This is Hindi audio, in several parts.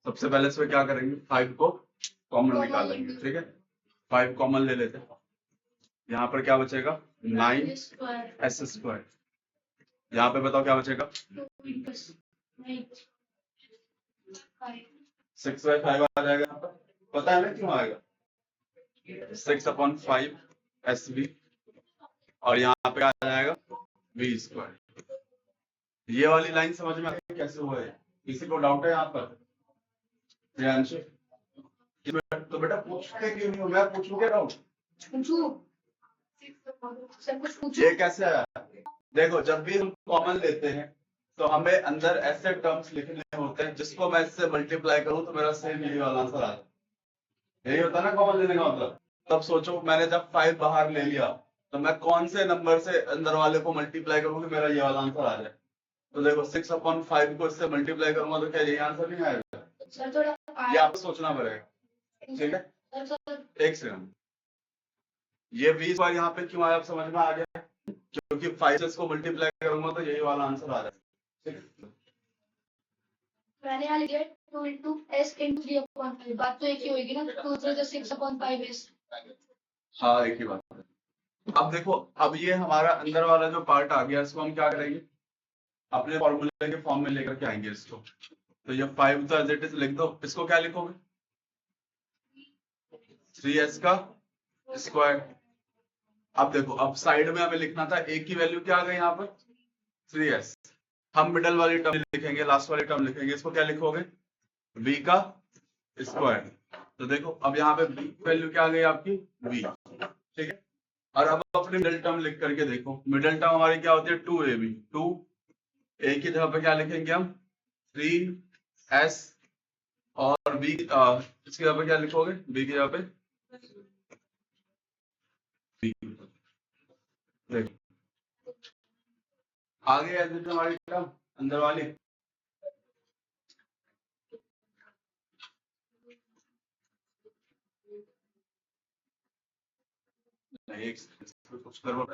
सबसे पहले इसमें क्या करेंगे, 5 को कॉमन निकालेंगे, ठीक है। 5 कॉमन ले लेते हैं, यहाँ पर क्या बचेगा 9s²। यहाँ पे बताओ क्या बचेगा 6/5 आ जाएगा। यहाँ पर पता है ना क्यों आएगा 6/5 और यहाँ पे आ जाएगा v²। ये वाली लाइन समझ में आ गई कैसे हुआ है? किसी को डाउट है यहाँ पर? तो बेटा पूछते क्यों नहीं हो? मैं पूछूं क्या डाउट? ये कैसे आया? देखो जब भी हम कॉमन लेते हैं तो हमें अंदर ऐसे टर्म्स लिखने होते हैं जिसको मैं इससे मल्टीप्लाई करूं तो मेरा सेम यही वाला आंसर आ जाए। यही होता है ना कॉमन लेने का मतलब। तब सोचो मैंने जब 5 बाहर ले लिया तो मैं कौन से नंबर से अंदर वाले को मल्टीप्लाई करूं कि मेरा ये वाला आंसर आ जाए। तो देखो 6/5 को इससे मल्टीप्लाई करूंगा तो क्या यही आंसर नहीं आएगा? ये आपको सोचना पड़ेगा, ठीक है। एक सेकंड, ये 20 यहाँ पे क्यों आया आप समझ में आ गया? क्योंकि 5 से इसको मल्टीप्लाई करूंगा तो यही वाला आंसर आ जाएगा, ठीक है। मैंने यहाँ लिखा 2 into s into 3/5। बात तो एक ही होगी ना, 2 3 6/5s। हाँ एक ही बात है। अब देखो अब ये हमारा अंदर वाला जो पार्ट आ गया इसको हम क्या करेंगे, अपने फॉर्मूले के फॉर्म में लेकर के आएंगे इसको। तो ये 5 तो एज इट इज लिख दो, इसको क्या लिखोगे 3s²। अब देखो अब साइड में हमें लिखना था a की वैल्यू क्या आ गई यहाँ पर 3s। हम मिडल वाली टर्म लिखेंगे, लास्ट वाली टर्म लिखेंगे, इसको क्या लिखोगे v²। तो देखो अब यहाँ पे v की वैल्यू क्या आ गई आपकी v, ठीक है। और अब अपनी मिडिल टर्म लिख करके देखो, मिडिल टर्म हमारी क्या होती है 2ab। 2a की जगह पे क्या लिखेंगे हम 3s और b इसकी जगह पे क्या लिखोगे b की जगह पे b। देखो आगे हमारी टर्म अंदर वाली एक कुछ करो।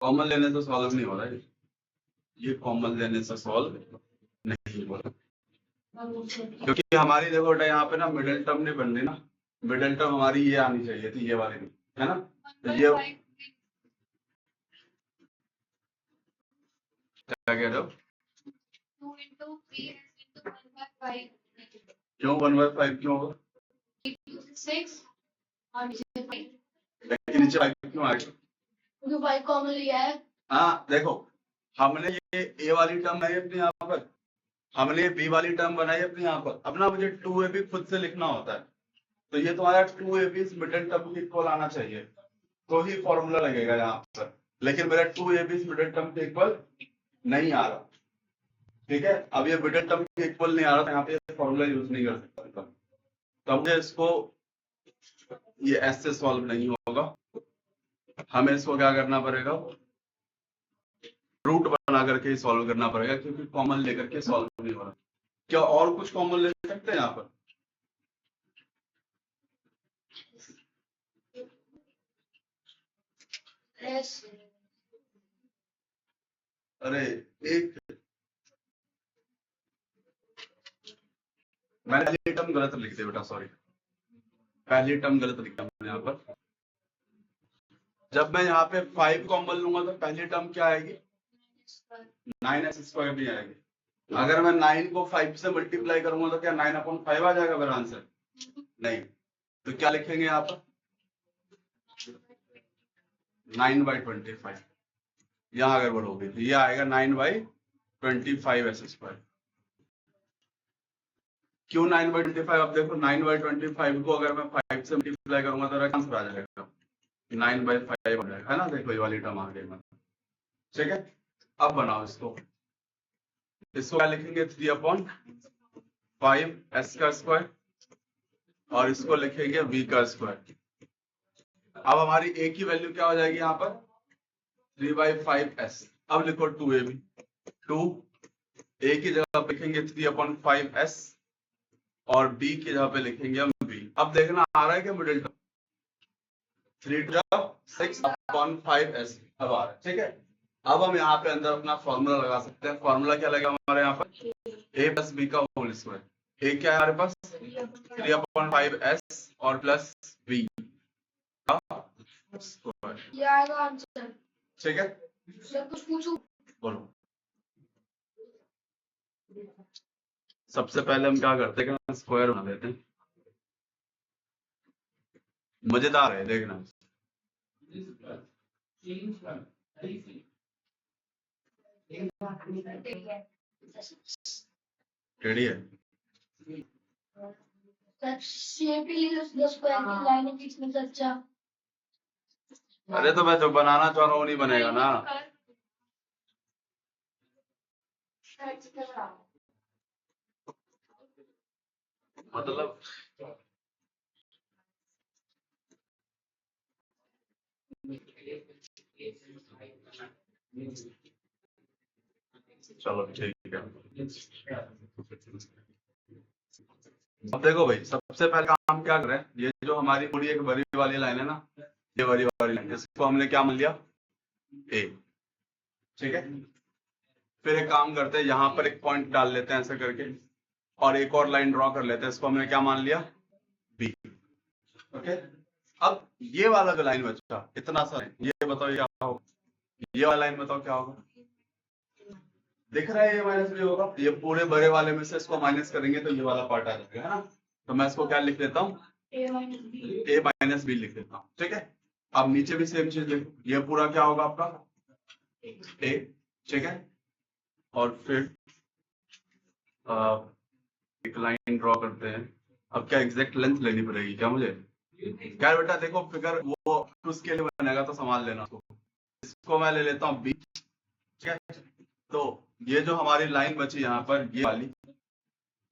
कॉमन लेने से सॉल्व नहीं हो रहा है, ये कॉमन लेने से सॉल्व नहीं हो रहा क्योंकि हमारी देखो बेटा यहाँ पे ना मिडिल टर्म नहीं बन रही ना। मिडिल टर्म हमारी ये आनी चाहिए थी, ये वाली नहीं, है ना। तो ये क्या कह रहे हो 2 into 3s into 1/5 क्यों 1/5 क्यों होगा 6 और नीचे 5 लेकिन नीचे 5 क्यों आ गया क्योंकि 5 कॉमन लिया है। हाँ देखो हमने ये a वाली टर्म बनाई अपने यहाँ पर, हमने ये b वाली टर्म बनाई अपने यहाँ पर। अब ना मुझे 2ab खुद से लिखना होता है, तो ये तुम्हारा 2ab इस मिडिल टर्म के इक्वल आना चाहिए तो ही फॉर्मूला लगेगा यहाँ पर। लेकिन मेरा 2ab इस मिडिल टर्म के इक्वल नहीं आ रहा, ठीक है। अब ये मिडिल टर्म के इक्वल नहीं आ रहा तो यहाँ पे फॉर्मूला यूज नहीं कर सकता। तो मुझे इसको ये s से सॉल्व नहीं होगा, हमें इसको क्या करना पड़ेगा रूट बना करके सॉल्व करना पड़ेगा क्योंकि कॉमन लेकर के सॉल्व नहीं हो रहा। क्या और कुछ कॉमन ले सकते हैं यहाँ पर? yes। अरे एक मैंने पहली टर्म गलत लिख दी बेटा, सॉरी पहली टर्म गलत लिखा मैंने यहाँ पर। जब मैं यहाँ पे 5 कॉमन लूंगा तो पहली टर्म क्या आएगी 9s² भी आएगी। अगर मैं 9 को 5 से मल्टीप्लाई करूंगा तो क्या 9/5 आ जाएगा मेरा आंसर? नहीं, तो क्या लिखेंगे यहाँ पर 9/25। यहाँ अगर बढ़ोगे तो ये आएगा 9/25s²। क्यों 9/25? अब देखो 9/25 को अगर मैं 5 से मल्टीप्लाई करूंगा तो आंसर आ जाएगा 9/5 आ जाएगा, है ना। देखो ये वाली टर्म आ गई, ठीक है। अब बनाओ इसको क्या लिखेंगे 3/5s² और इसको लिखेंगे v²। अब हमारी a की वैल्यू क्या हो जाएगी यहाँ पर 3/5s। अब लिखो 2ab 2 ए की जगह पे लिखेंगे 3/5s और बी की जगह पे लिखेंगे हम बी। अब देखना आ रहा है क्या मिडिल टर्म, 3/6/5s अब आ रहा है, ठीक है। अब हम यहाँ पे अंदर अपना फॉर्मूला लगा सकते हैं। फॉर्मूला क्या लगेगा हमारे यहाँ पर, a प्लस बी का होल स्क्वायर। ए क्या है हमारे पास 3/5s और प्लस बी का स्क्वायर, ये आएगा आंसर। ठीक है। सर कुछ पूछूं? बोलो। सबसे पहले हम क्या करते हैं कि स्क्वायर बना लेते हैं, मजेदार है देखना। टेढ़ी है। Sir shape he the square की लाइन खींचने से अच्छा। अरे तो मैं जो बनाना चाह रहा हूँ नहीं बनेगा ना। मतलब चलो ठीक है। अब देखो भाई, सबसे पहले काम क्या करें, ये जो हमारी पूरी एक बड़ी वाली लाइन है ना, ये बड़ी वाली लाइन, इसको हमने क्या मान लिया ए, ठीक है। फिर एक काम करते हैं, यहाँ पर एक पॉइंट डाल लेते हैं ऐसे करके, और एक और लाइन ड्रॉ कर लेते हैं, इसको हमने क्या मान लिया बी, ओके। अब ये वाला जो लाइन बचा इतना सा, ये बताओ क्या होगा, ये वाला लाइन बताओ क्या होगा, दिख रहा है ये माइनस बी होगा। ये पूरे बड़े वाले में से इसको माइनस करेंगे तो ये वाला पार्ट आ जाएगा, है ना। तो मैं इसको क्या लिख देता हूँ, ए माइनस बी लिख देता हूँ, ठीक है। अब नीचे भी सेम चीज लिखो, ये पूरा क्या होगा आपका ए, ठीक है। और फिर एक लाइन ड्रॉ करते हैं। अब क्या एग्जैक्ट लेंथ लेनी पड़ेगी क्या मुझे, क्या बेटा देखो फिगर वो उसके लिए बनेगा तो संभाल लेना उसको। इसको मैं ले लेता हूँ बी, ठीक है। तो ये जो हमारी लाइन बची यहाँ पर, ये वाली,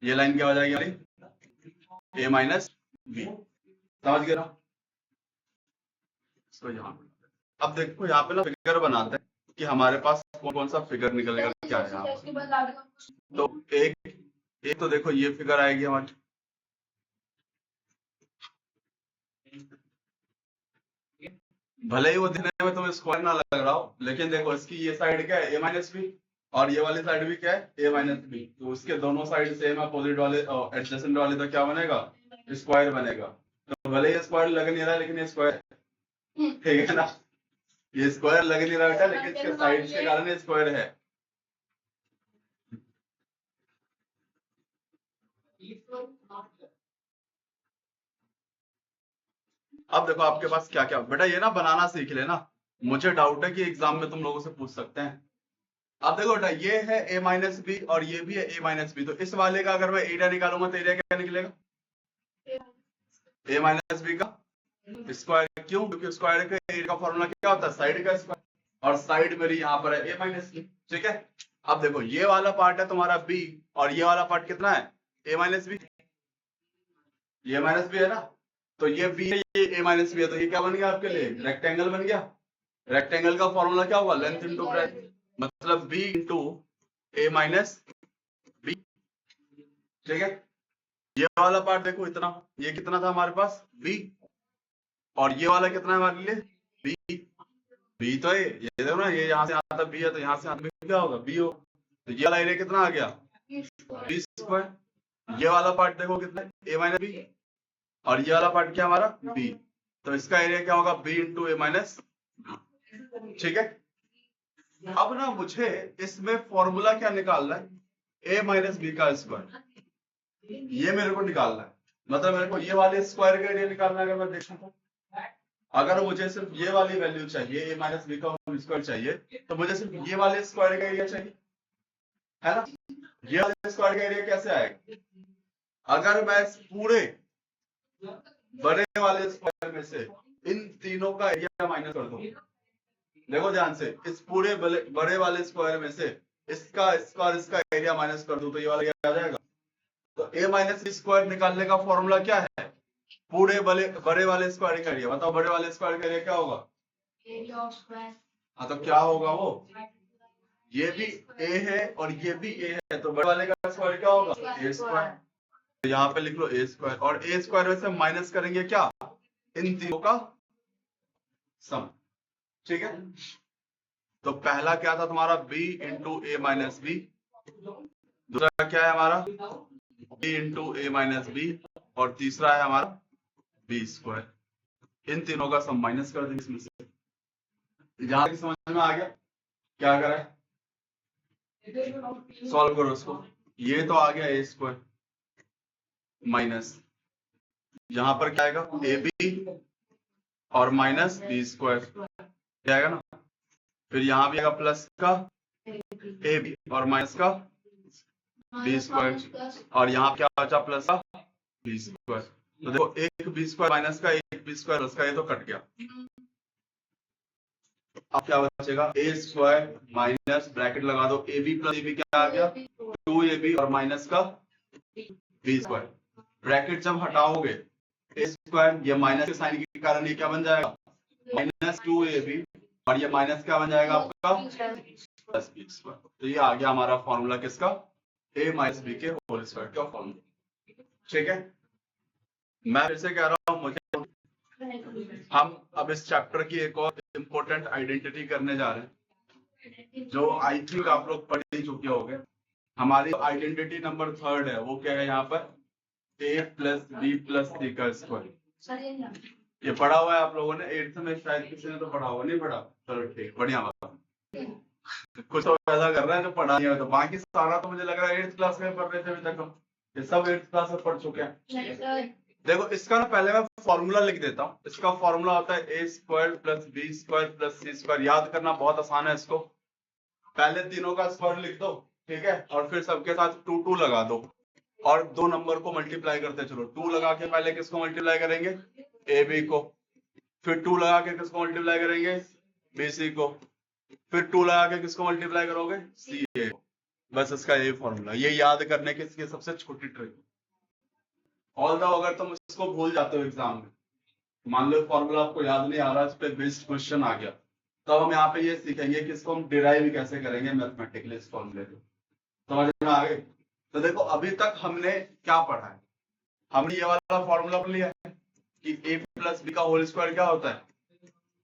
ये लाइन क्या हो जाएगी हमारी ए माइनस बी, समझ गए ना। इसको यहाँ, अब देखो यहाँ पे ना फिगर बनाते हैं कि हमारे पास कौन कौन सा फिगर निकलेगा, क्या है यहाँ पर। तो एक तो देखो ये फिगर आएगी हमारी, भले ही वो दिखने में तुम्हें स्क्वायर ना लग रहा हो, लेकिन देखो इसकी ये साइड क्या है ए माइनस बी, और ये वाली साइड भी क्या है ए माइनस बी, तो उसके दोनों साइड सेम अपोजिट वाले एडजेसेंट वाले तो क्या बनेगा स्क्वायर बनेगा। तो भले ये स्क्वायर लग नहीं रहा लेकिन ये स्क्वायर, ठीक है ना। ये स्क्वायर लग नहीं रहा बेटा, लेकिन इसके साइड के कारण ये स्क्वायर है। अब देखो आपके पास क्या क्या बेटा, ये ना बनाना सीख लेना, मुझे डाउट है कि एग्जाम में तुम लोगों से पूछ सकते हैं। अब देखो बेटा, ये है ए माइनस बी और ये भी है ए माइनस बी, तो इस वाले का अगर मैं एरिया निकालूंगा तो एरिया क्या निकलेगा ए माइनस बी का स्क्वायर। क्यों, क्योंकि स्क्वायर का एरिया का फॉर्मूला क्या होता है साइड का स्क्वायर, और साइड मेरी यहाँ पर है ए माइनस बी, ठीक है। अब देखो ये वाला पार्ट है तुम्हारा बी, और ये वाला पार्ट कितना है ए माइनस बी, ये माइनस बी है ना। तो ये बी है, ये ए माइनस बी है, तो ये क्या बन गया आपके लिए रेक्टेंगल बन गया। रेक्टेंगल का फॉर्मूला क्या होगा लेंथ इंटू ब्रेड्थ, मतलब बी इंटू ए माइनस बी, ठीक है। ये वाला पार्ट देखो इतना, ये कितना था हमारे पास बी, और ये वाला कितना है हमारे लिए बी, बी तो ये देखो ना, ये यहाँ से आता बी है तो यहाँ से आता क्या होगा बी हो, तो ये वाला एरिया कितना आ गया बी स्क्वायर। ये वाला पार्ट देखो कितना ए माइनस बी, और ये वाला पार्ट क्या हमारा बी, तो इसका एरिया क्या होगा बी इंटू ए माइनस, ठीक है। अब ना मुझे इसमें फॉर्मूला क्या निकालना है ए माइनस बी का स्क्वायर, ये मेरे को निकालना है। मतलब मेरे को ये वाले स्क्वायर का एरिया निकालना है। अगर मैं देखूं तो अगर मुझे सिर्फ ये वाली वैल्यू चाहिए ए माइनस बी का स्क्वायर चाहिए, तो मुझे सिर्फ ये वाले स्क्वायर का एरिया चाहिए, है ना। ये वाले स्क्वायर का एरिया कैसे आएगा, अगर मैं पूरे बड़े वाले स्क्वायर में से इन तीनों का एरिया माइनस कर दूं, देखो ध्यान से, इस पूरे बड़े वाले स्क्वायर में से इसका स्क्वायर इसका एरिया माइनस कर दूं तो ये वाला क्या आ जाएगा। तो ए माइनस बी स्क्वायर निकालने का फॉर्मूला क्या है, पूरे बड़े वाले स्क्वायर का एरिया। बताओ बड़े वाले स्क्वायर का एरिया क्या होगा, हाँ तो क्या होगा वो, ये भी a है और ये भी a है, तो बड़े वाले का स्क्वायर क्या होगा? a square. तो यहाँ पे लिख लो a स्क्वायर, और a स्क्वायर में से माइनस करेंगे क्या? इन तीनों का सम। ठीक है, तो पहला क्या था तुम्हारा? b इंटू ए माइनस बी। दूसरा क्या है हमारा? b इंटू ए माइनस बी। और तीसरा है हमारा b स्क्वायर। इन तीनों का सम माइनस कर देंगे इसमें से। जहां तक समझ में आ गया? क्या करें? सॉल्व करो इसको। ये तो आ गया ए स्क्वायर माइनस, यहां पर क्या आएगा? ए बी और माइनस बी स्क्वायर आएगा ना। फिर यहाँ भी आएगा प्लस का ए बी और माइनस का बी स्क्वायर, और यहाँ क्या बचा? प्लस का बी स्क्वायर। तो देखो, एक बी स्क्वायर माइनस का, एक बी स्क्वायर प्लस का, ये तो कट गया। अब क्या बचेगा? ए स्क्वायर माइनस ब्रैकेट लगा दो, A B plus A B क्या आ गया? 2ab और माइनस का बी स्क्वायर। ब्रैकेट जब हटाओगे ए स्क्वायर, ये माइनस के साइन के कारण ये क्या बन जाएगा? माइनस 2ab, और ये माइनस क्या बन जाएगा आपका? Plus B square. तो ये आ गया हमारा फॉर्मूला किसका? a माइनस बी के होल स्क्वायर का फॉर्मूला। ठीक है, मैं फिर से कह रहा हूँ, मुझे हम अब इस चैप्टर की एक और इम्पोर्टेंट आइडेंटिटी करने जा रहे हैं, जो आई थिंक आप लोग पढ़ ही चुके होंगे। हमारी आइडेंटिटी नंबर 3 है, वो क्या है? यहाँ पर a plus B plus C का स्क्वायर। ये पढ़ा हुआ है आप लोगों ने 8th में, शायद किसी ने तो पढ़ा हुआ, नहीं पढ़ा? चलो ठीक, बढ़िया बात। कुछ तो ऐसा कर रहा है जो पढ़ा नहीं है, तो बाकी सारा तो मुझे लग रहा है 8th क्लास में पढ़ रहे थे अभी तक हम। ये सब 8th क्लास में पढ़ चुके हैं। देखो, इसका ना पहले मैं फॉर्मूला लिख देता हूँ। इसका फॉर्मूला होता है A square plus B square plus C square. याद करना बहुत आसान है इसको। पहले तीनों का स्क्वायर लिख दो, ठीक है, और फिर सबके साथ 2 2 लगा दो, और दो नंबर को मल्टीप्लाई करते चलो। 2 लगा के पहले किसको मल्टीप्लाई करेंगे? ए बी को। फिर 2 लगा के किसको मल्टीप्लाई करेंगे? बी सी को। फिर 2 लगा के किसको मल्टीप्लाई करोगे? सी ए को। बस इसका ये फॉर्मूला, ये याद करने की इसकी सबसे छोटी ट्रिक। ऑल्दो अगर तुम इसको भूल जाते हो एग्जाम में, मान लो फॉर्मूला आपको याद नहीं आ रहा, इस पे बेस्ड क्वेश्चन आ गया, तो हम यहाँ पे ये सीखेंगे कि इसको हम डिराइव कैसे करेंगे मैथमेटिकली इस फॉर्मूले को। समझ में आ गए? तो देखो, अभी तक हमने क्या पढ़ा है? हमने ये वाला फॉर्मूला पढ़ लिया है कि a प्लस बी का होल स्क्वायर क्या होता है?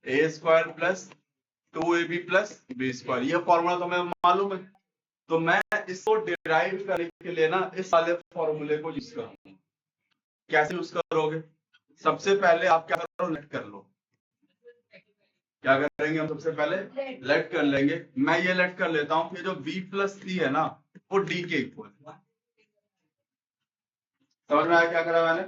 A square plus 2ab plus B square. ये फॉर्मूला तो हमें मालूम है। तो मैं इसको डिराइव करने के लिए ना इस वाले फॉर्मूले को यूज करूंगा। कैसे यूज करोगे? सबसे पहले आप क्या करो? लेट कर लो। क्या करेंगे हम? सबसे पहले लेट कर लेंगे। मैं ये लेट कर लेता हूं कि जो b प्लस सी है ना, वो d के इक्वल। समझ में आया क्या करा मैंने?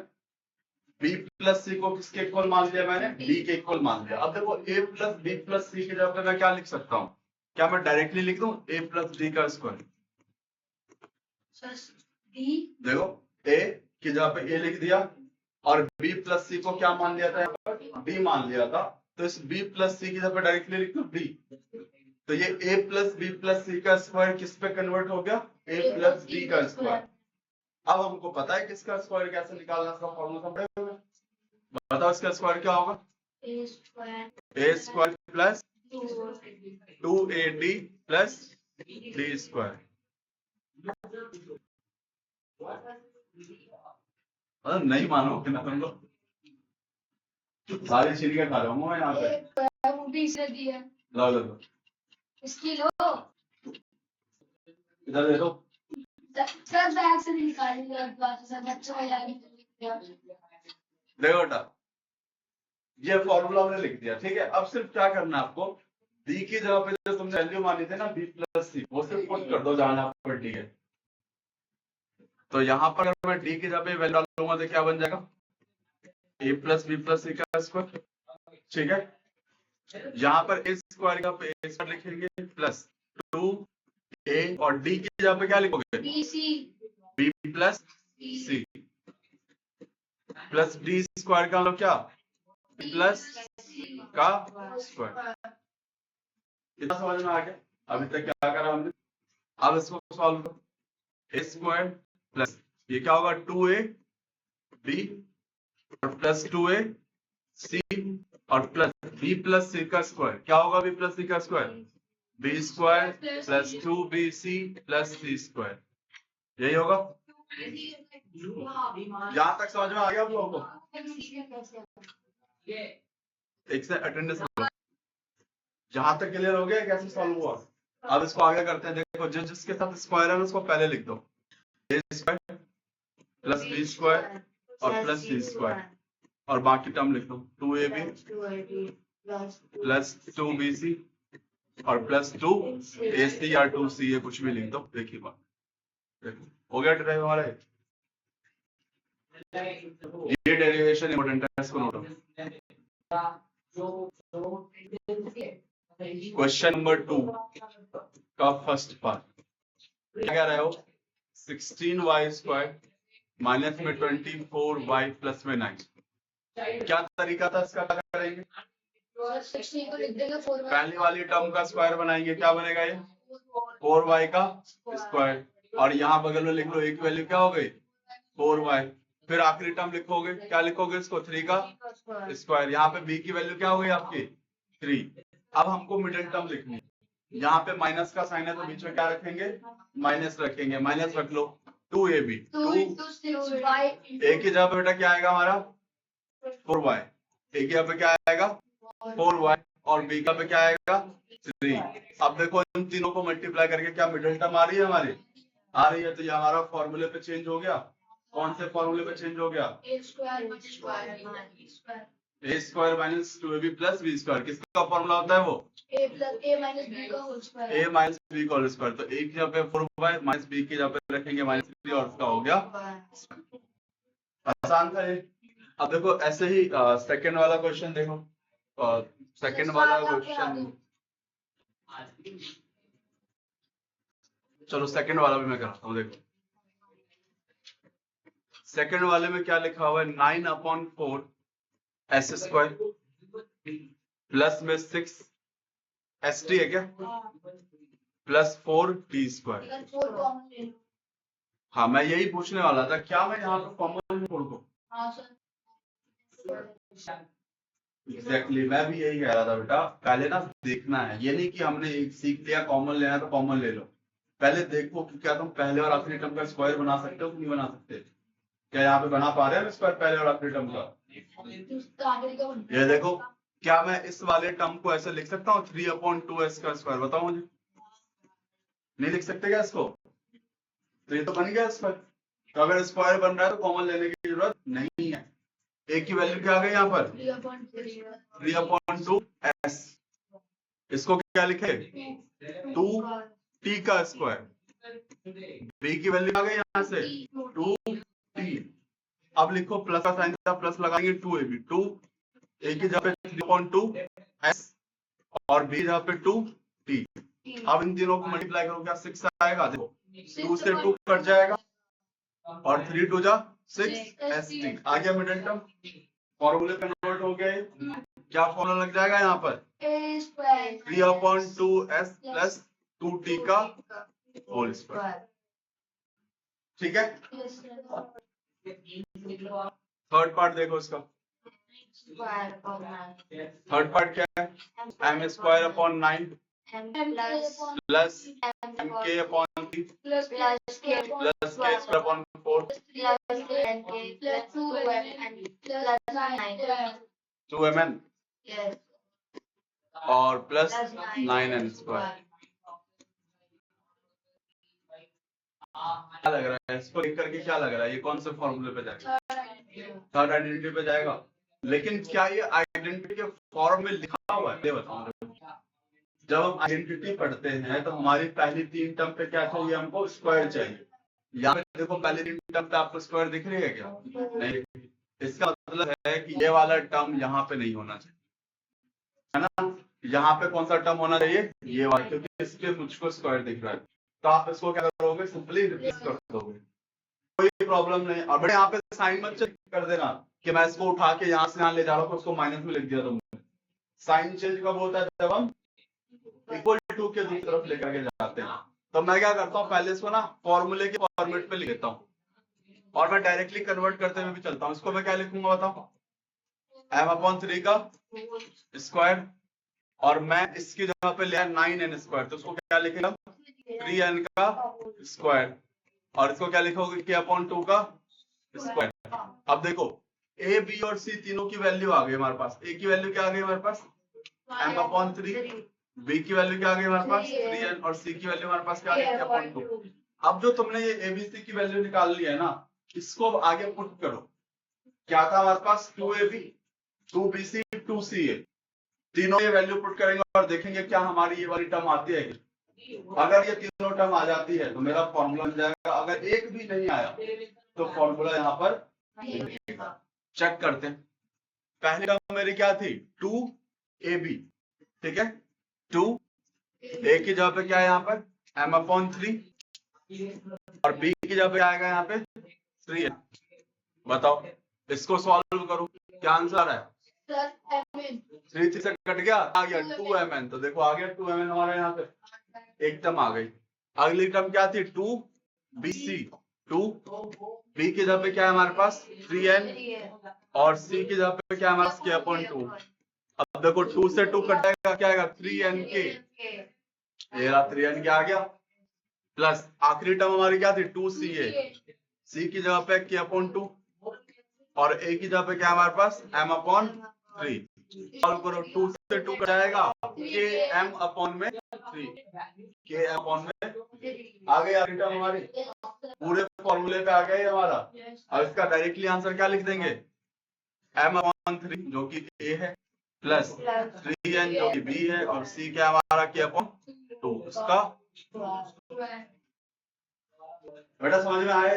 b प्लस सी को किसके इक्वल मान लिया मैंने? d के इक्वल मान लिया। अब देखो, a प्लस बी प्लस सी की जगह पे मैं क्या लिख सकता हूँ? क्या मैं डायरेक्टली लिख दूं a प्लस d का स्क्वायर? देखो, a की जगह पे a लिख दिया, और b प्लस सी को क्या मान लिया था? d मान लिया था। तो इस b प्लस सी की जगह पे डायरेक्टली लिख दो d। तो ये a plus B plus C का स्क्वायर किस पे कन्वर्ट हो गया? a प्लस d का स्क्वायर। अब हमको पता है कि इसका स्क्वायर कैसे निकालना, इसका फॉर्मूला पढ़े हुए। बताओ इसका स्क्वायर क्या होगा? a square plus 2ad plus d square. नहीं मानोगे ना तुम लोग, सारी छिड़के खा जाऊंगा मैं यहाँ पे। लो लो लो, इसकी लो, इधर दे दो। सर बैग से निकालेंगे बात सर, बच्चों को याद देखो बेटा, ये फॉर्मूला हमने लिख दिया, ठीक है। अब सिर्फ क्या करना है आपको? b की जगह पे जो तुमने वैल्यू मानी थी ना b प्लस सी, वो सिर्फ पुट कर दो जहां पर d है। तो यहाँ पर अगर मैं d की जगह पे वैल्यू डालूंगा तो क्या बन जाएगा? a plus B plus C का स्क्वायर। ठीक है, यहाँ पर a स्क्वायर का पे a स्क्वायर लिखेंगे प्लस 2a, और d की जगह पे क्या लिखोगे? b plus C plus d square का मतलब क्या? प्लस का स्क्वायर। इतना समझ में आ गया? अभी तक क्या करा हमने? अब इसको सॉल्व करो। ए स्क्वायर प्लस ये क्या होगा? 2ab और प्लस 2ac और प्लस b प्लस सी का स्क्वायर। क्या होगा b प्लस सी का square? B square plus 2bc plus c square, यही होगा। यहां तक समझ में आ गया आप लोगों को? एक से अटेंडेंस जहां तक क्लियर हो गया कैसे सॉल्व हुआ। अब इसको आगे करते हैं। देखो जिसके साथ स्क्वायर है उसको पहले लिख दो, ए स्क्वायर प्लस बी स्क्वायर और प्लस सी स्क्वायर, और बाकी टर्म लिख दो 2ab प्लस 2bc और प्लस 2ac या 2ca, कुछ भी लिख दो। देखिए बात, देखो हो गया ड्राइव हमारा। ये डेरिवेशन इंपॉर्टेंट है, इसको नोट करो। क्वेश्चन नंबर 2 का फर्स्ट पार्ट क्या कह रहे हो, 16y स्क्वायर माइनस में 24y प्लस में 9। क्या तरीका था इसका, क्या करेंगे? 16 को लिख देंगे 4y, पहली वाली टर्म का स्क्वायर बनाएंगे, क्या बनेगा ये 4y का स्क्वायर, और यहाँ बगल में लिख लो एक वैल्यू क्या हो गई 4y, फिर आखिरी टर्म लिखोगे, क्या लिखोगे इसको 3 का स्क्वायर, यहाँ पे b की वैल्यू क्या हो गई आपकी 3। अब हमको मिडिल टर्म लिखनी है, यहाँ पे माइनस का साइन है तो बीच में क्या रखेंगे माइनस रखेंगे, माइनस रख लो 2ab, 2 into 6y a की जगह पे बेटा क्या आएगा हमारा 4y, a की जगह पे क्या आएगा 4y और b का पे क्या आएगा 3। अब देखो इन तीनों को मल्टीप्लाई करके क्या मिडिल टर्म आ रही है हमारी, आ रही है, तो ये हमारा फॉर्मूले पे चेंज हो गया। कौन से फॉर्मूले पे चेंज हो गया, a square minus square a square minus 2ab plus b square, किसका फॉर्मूला होता है वो a plus a minus b का whole square, a minus b का होल स्क्वायर, तो a की जगह पे 4y माइनस b की जगह पे रखेंगे माइनस 3 और उसका हो गया। आसान था ये। अब देखो ऐसे ही सेकंड वाला क्वेश्चन देखो, सेकंड वाला क्वेश्चन, चलो सेकंड वाला भी मैं कराता हूँ। देखो सेकंड वाले में क्या लिखा हुआ है 9/4 s स्क्वायर प्लस में 6 st है क्या प्लस 4t स्क्वायर। अगर 4 कॉमन ले लो। हाँ मैं यही पूछने वाला था, क्या मैं यहाँ पे कॉमन छोड़ दूं? हाँ सर, एग्जैक्टली मैं भी यही कह रहा था बेटा, पहले ना देखना है, ये नहीं कि हमने एक सीख लिया कॉमन लेना है तो कॉमन ले लो, पहले देखो कि क्या तुम पहले और आखिरी टर्म का स्क्वायर बना सकते हो कि नहीं बना सकते। क्या यहाँ पे बना पा रहे हैं स्क्वायर पहले और आखिरी टर्म का? तो आगे का बन- ये देखो, क्या मैं इस वाले टर्म को ऐसे लिख सकता हूँ 3/2s का स्क्वायर, बताओ मुझे, नहीं लिख सकते क्या इसको? तो ये तो बन गया स्क्वायर, तो अगर स्क्वायर बन रहा है तो कॉमन लेने की जरूरत नहीं है। a की वैल्यू क्या आ गई यहाँ पर 3/2s, इसको क्या लिखे 2t का स्क्वायर, b की वैल्यू आ गई यहाँ से 2t। अब लिखो प्लस का साइन था, प्लस लगाएंगे 2ab, 2 a की जगह पे 3/2s और b की जगह पे 2t। अब इन तीनों को मल्टीप्लाई करो, क्या 6 आएगा, देखो 2 से 2 कट जाएगा और 3 2 जा 6 st आ गया मिडिल टर्म, फॉर्मूले कन्वर्ट हो गए। क्या फॉर्मूला लग जाएगा यहाँ पर a square 3/2s plus 2t का होल स्क्वायर, ठीक है। yes sir थर्ड पार्ट देखो इसका, square upon 9 थर्ड पार्ट क्या है m square upon 9 plus mk upon 3 plus k plus k square upon 4 plus 2n plus 9 2mn yes और प्लस 9n स्क्वायर। क्या लग रहा है इसको लिख करके, क्या लग रहा है ये कौन से फॉर्मूले पे जाएगा, थर्ड आइडेंटिटी पे जाएगा। लेकिन क्या ये आइडेंटिटी के फॉर्म में लिखा हुआ है, ये बताओ। जब हम आइडेंटिटी पढ़ते हैं तो हमारी पहली 3 टर्म पे क्या चाहिए, हमको स्क्वायर चाहिए। यहाँ पे देखो पहली 3 टर्म पे आपको स्क्वायर दिख रही है क्या, नहीं। इसका मतलब है कि ये वाला टर्म यहाँ पे नहीं होना चाहिए, है ना। यहाँ पे कौन सा टर्म होना चाहिए, ये वाला, क्योंकि इस पे मुझको स्क्वायर दिख रहा है, तो आप इसको क्या करोगे सिंपली रिप्लेस कर दोगे, कोई प्रॉब्लम नहीं। और बेटा यहाँ पे साइन मत चेक कर देना कि मैं इसको उठा के यहाँ से यहाँ ले जा रहा हूँ, उसको माइनस में लिख दिया तुमने। साइन चेंज कब होता है, जब हम इक्वल टू के दूसरी तरफ लेकर के जाते हैं। तो मैं क्या करता हूँ, पहले इसको ना फॉर्मूले के फॉर्मेट पे लिख देता हूँ और मैं डायरेक्टली कन्वर्ट करते हुए भी चलता हूँ। इसको मैं क्या लिखूंगा बताओ, m/3 का स्क्वायर और मैं इसकी जगह पे लिया 9n², तो उसको क्या लिखेगा 3n का स्क्वायर, और इसको क्या लिखोगे k/2 का स्क्वायर। अब देखो a b और c तीनों की वैल्यू आ गई हमारे पास। a की वैल्यू क्या आ गई हमारे पास m/3, b की वैल्यू क्या आ गई हमारे पास 3n, और c की वैल्यू हमारे पास क्या आ गई k/2। अब जो तुमने ये abc की वैल्यू निकाल ली है ना, इसको आगे पुट करो। क्या था हमारे पास 2ab 2bc 2ca, तीनों ये वैल्यू पुट करेंगे और देखेंगे क्या हमारी ये वाली टर्म आती है। अगर ये तीनों टर्म आ जाती है तो मेरा फॉर्मूला बन जाएगा। अगर एक भी नहीं आया तो फॉर्मूला यहाँ पर चेक करते हैं। पहली टर्म मेरी क्या थी 2ab, ठीक है, 2a की जगह पे क्या है यहाँ पर m/3, और b की जगह पे आएगा यहाँ पे 3n। बताओ इसको सॉल्व करो, क्या आंसर है 3 से कट गया, आ गया 2mn। तो देखो आ गया 2mn हमारा यहाँ पे एक टर्म आ गई। अगली टर्म क्या थी 2bc, 2b की जगह पे क्या है हमारे पास 3n, और c की जगह पे क्या है हमारे पास k/2। अब देखो 2 से 2 कट जाएगा, क्या आएगा 3nk, ये रहा 3n आ गया, प्लस आखिरी टर्म हमारी क्या थी 2ca, c की जगह पे k/2, और a की जगह पे क्या है हमारे पास m/3। सॉल्व करो 2 से 2 कट जाएगा km/3, km/में आ गई आखिरी टर्म हमारी, पूरे फॉर्मूले पे आ गया ये हमारा। अब इसका डायरेक्टली आंसर क्या लिख देंगे m/3 जो कि a है, प्लस 3n जो कि b है, और c क्या हमारा k/2 उसका। बेटा समझ में आया,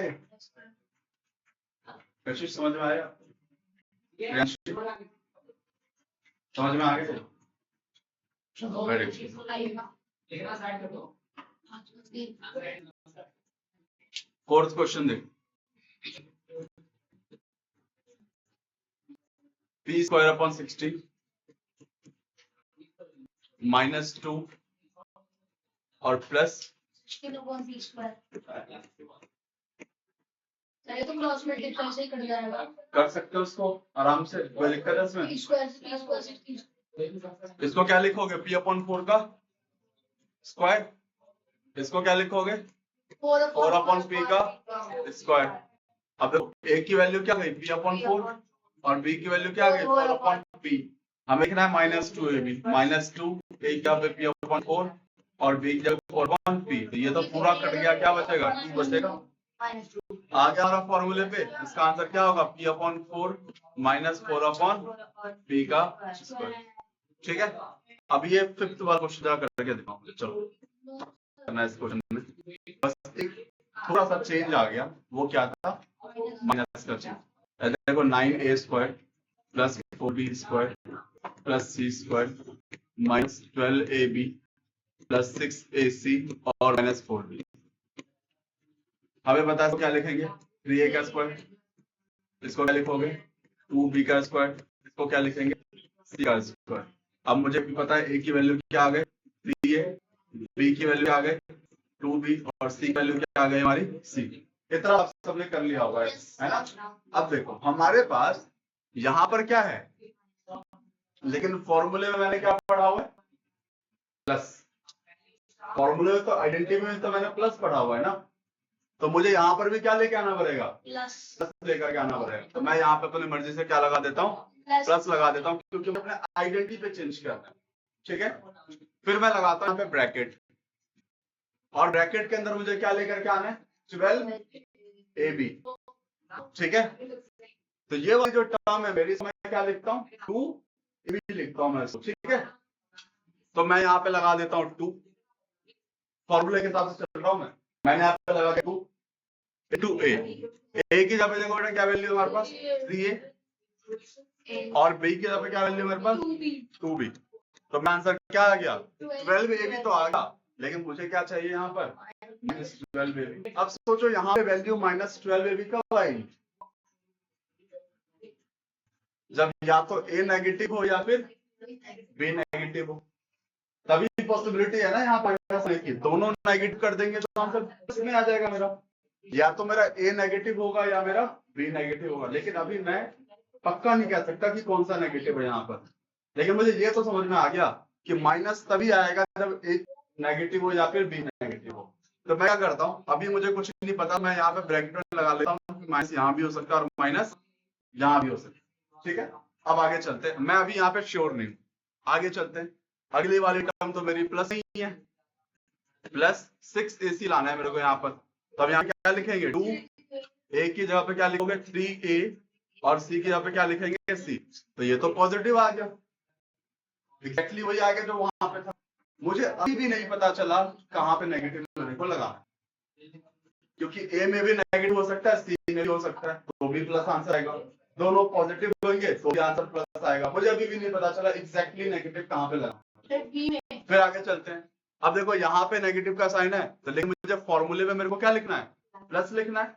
कशिश समझ में आया, समझ में आ गया। फोर्थ क्वेश्चन देख, p² -2 और प्लस तो क्रॉस मल्टीप्लाई से कट जाएगा। कर सकते हो उसको आराम से, कोई दिक्कत है इसमें। इसको क्या लिखोगे p/4 का स्क्वायर, इसको क्या लिखोगे 4/p का स्क्वायर। अब देखो a की वैल्यू क्या गई p/4 और b की वैल्यू क्या गई 4/p। हमें लिखना है -2ab, -2 a क्या पे p/4 और b क्या 4/p। तो ये तो पूरा कट गया, क्या बचेगा 2 बचेगा। आ गया हमारा फॉर्मूले पे, इसका आंसर क्या होगा p/4 -4/p का स्क्वायर। ठीक है, अब ये फिफ्थ वाला क्वेश्चन जरा करके दिखाओ मुझे। चलो करना है इस क्वेश्चन में, बस एक थोड़ा सा चेंज आ गया, वो क्या था माइनस का चेंज। देखो 9a² plus 4b² plus c² minus 12ab plus 6ac और -4b। हमें पता है क्या लिखेंगे 3a का स्क्वायर, इसको क्या लिखोगे 2b का स्क्वायर, इसको क्या लिखेंगे c का स्क्वायर। अब मुझे भी पता है a की वैल्यू क्या आ गई 3a, b की वैल्यू आ गई 2b और c की वैल्यू क्या आ गई हमारी c। इतना आप सबने कर लिया होगा, है ना। अब देखो हमारे पास यहाँ पर क्या है, लेकिन फॉर्मूले में मैंने क्या पढ़ा हुआ है प्लस, फॉर्मूले में तो आइडेंटिटी में तो मैंने प्लस पढ़ा हुआ है ना, तो मुझे यहाँ पर भी क्या लेके आना पड़ेगा प्लस लेकर के आना पड़ेगा। तो मैं यहाँ पे अपनी मर्जी से क्या लगा देता हूँ प्लस लगा देता हूँ, क्योंकि मैं अपने आइडेंटिटी पे चेंज करना है। ठीक है, फिर मैं लगाता हूँ यहाँ पे ब्रैकेट, और ब्रैकेट के अंदर मुझे क्या लेकर के आना है 12ab। ठीक है, तो ये वाली जो टर्म है मेरी, इसमें क्या लिखता हूँ 2ab लिखता हूँ मैं इसको। ठीक है, तो मैं यहाँ पे लगा देता हूँ 2, फॉर्मूले के हिसाब से चल रहा हूँ मैंने यहाँ पे लगा दिया 2a। a की जगह पे देखो बेटा क्या वैल्यू हमारे पास 3a, और b की जगह पे क्या वैल्यू हमारे पास 2b। तो मेरा आंसर क्या आ गया 12ab तो आ गया, लेकिन मुझे क्या चाहिए यहाँ पर -12ab। अब सोचो यहाँ पे वैल्यू -12ab कब आएगी, जब या तो a नेगेटिव हो या फिर b नेगेटिव हो, तभी पॉसिबिलिटी है ना यहाँ पर की। दोनों नेगेटिव कर देंगे तो आंसर प्लस में आ जाएगा मेरा, या तो मेरा a नेगेटिव होगा या मेरा b नेगेटिव होगा। लेकिन अभी मैं पक्का नहीं कह सकता कि कौन सा नेगेटिव है यहाँ पर, लेकिन मुझे ये तो समझ में आ गया कि माइनस तभी आएगा जब ए नेगेटिव हो या फिर बी नेगेटिव हो। तो मैं क्या करता हूँ, अभी मुझे कुछ नहीं पता, मैं यहाँ पे ब्रैकेट लगा लेता हूँ कि माइनस यहाँ भी हो सकता है और माइनस यहाँ भी हो सकता है। ठीक है, अब आगे चलते हैं। मैं अभी यहाँ पे श्योर नहीं हूँ, आगे चलते हैं। अगली वाली टर्म तो मेरी प्लस ही है, प्लस 6ac लाना है मेरे को यहाँ पर। तो अब यहाँ क्या लिखेंगे, 2a की जगह पे क्या लिखोगे 3a और c की जगह पे क्या लिखेंगे c। तो ये तो पॉजिटिव आ गया, एग्जैक्टली वही आ गया जो वहां पे था। मुझे अभी भी नहीं पता चला कहाँ पे नेगेटिव मेरे को लगा, क्योंकि a में भी नेगेटिव हो सकता है, c में भी हो सकता है, तो भी प्लस आंसर आएगा। दोनों पॉजिटिव होंगे तो भी आंसर प्लस आएगा। मुझे अभी भी नहीं पता चला एग्जैक्टली नेगेटिव कहाँ पे लगा। फिर आगे चलते हैं। अब देखो यहाँ पे नेगेटिव का साइन है, तो लेकिन मुझे फॉर्मूले में मेरे को क्या लिखना है, प्लस लिखना है।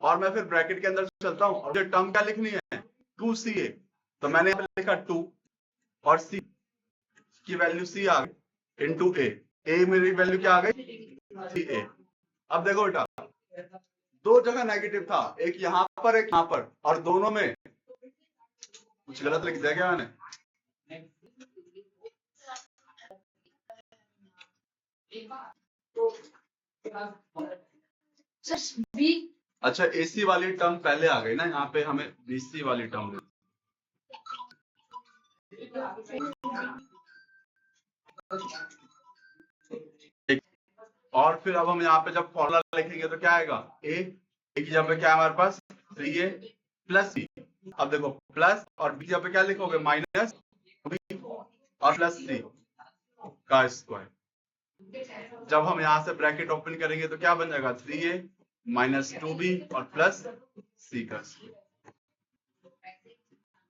और मैं फिर ब्रैकेट के अंदर चलता हूँ और टर्म क्या लिखनी है 2ca। तो मैंने यहाँ पे लिखा 2 और c की वैल्यू c आ गई इंटू a मेरी वैल्यू क्या आ गई 3a। अब देखो बेटा, दो जगह नेगेटिव था, एक यहाँ पर एक यहाँ पर, और दोनों में कुछ गलत लिख दिया क्या मैंने? सर बी, अच्छा AC वाली टर्म पहले आ गई ना, यहाँ पे हमें BC वाली टर्म और फिर अब हम यहाँ पे जब फॉर्मूला लिखेंगे तो क्या आएगा, a की जगह पे क्या है हमारे पास 3a प्लस c। अब देखो प्लस और b की जगह पे क्या लिखोगे माइनस b और प्लस c का स्क्वायर। जब हम यहाँ से ब्रैकेट ओपन करेंगे तो क्या बन जाएगा 3a माइनस 2b और प्लस c का स्क्वायर।